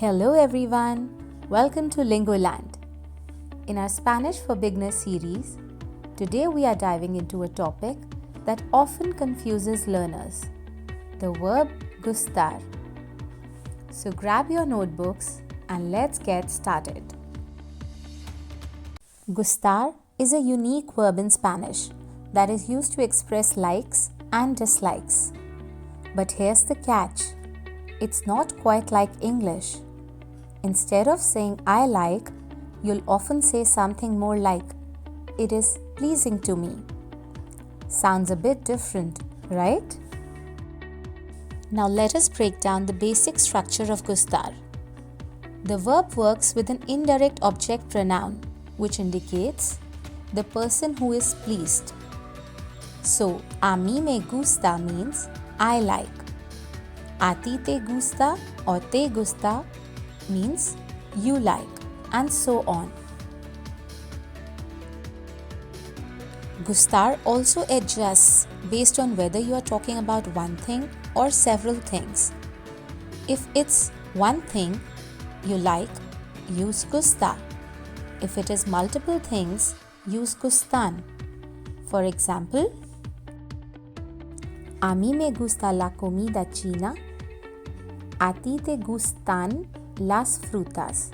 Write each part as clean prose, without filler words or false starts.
Hello everyone, welcome to Lingoland. In our Spanish for Beginners series, today we are diving into a topic that often confuses learners, the verb gustar. So grab your notebooks and let's get started. Gustar is a unique verb in Spanish that is used to express likes and dislikes. But here's the catch, it's not quite like English. Instead of saying I like, you'll often say something more like it is pleasing to me. Sounds a bit different, right? Now let us break down the basic structure of gustar. The verb works with an indirect object pronoun, which indicates the person who is pleased. So, a mí me gusta means I like. A ti te gusta or te gusta means you like, and so on. Gustar also adjusts based on whether you are talking about one thing or several things. If it's one thing you like, use gusta. If it is multiple things, use gustan. For example, a mí me gusta la comida china. A ti te gustan las frutas.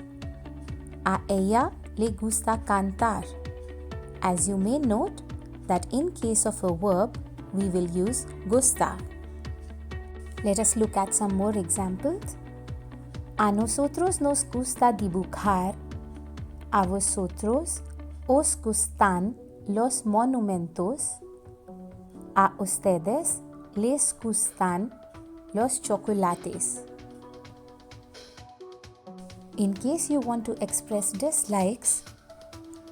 A ella le gusta cantar. As you may note that in case of a verb, we will use gusta. Let us look at some more examples. A nosotros nos gusta dibujar. A vosotros os gustan los monumentos. A ustedes les gustan los chocolates. In case you want to express dislikes,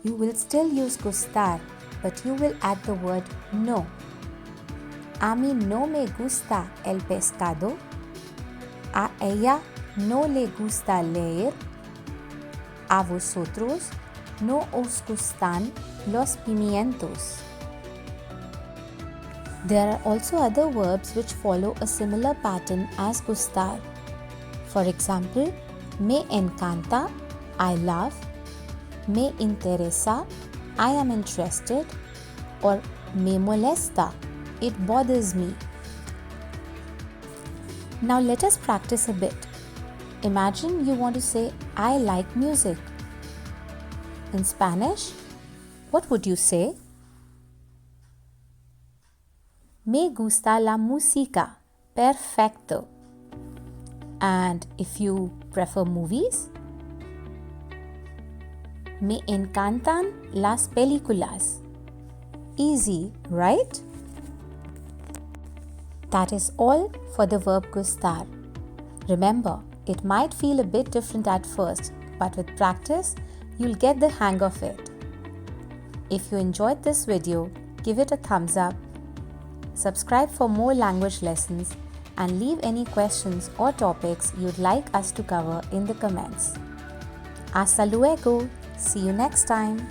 you will still use gustar, but you will add the word no. A mí no me gusta el pescado. A ella no le gusta leer. A vosotros no os gustan los pimientos. There are also other verbs which follow a similar pattern as gustar. For example, me encanta, I love. Me interesa, I am interested. Or me molesta, it bothers me. Now let us practice a bit. Imagine you want to say I like music. In Spanish, what would you say? Me gusta la música. Perfecto. And if you prefer movies, me encantan las películas. Easy, right? That is all for the verb gustar. Remember, it might feel a bit different at first, but with practice, you'll get the hang of it. If you enjoyed this video, give it a thumbs up, subscribe for more language lessons, and leave any questions or topics you'd like us to cover in the comments. Hasta luego! See you next time!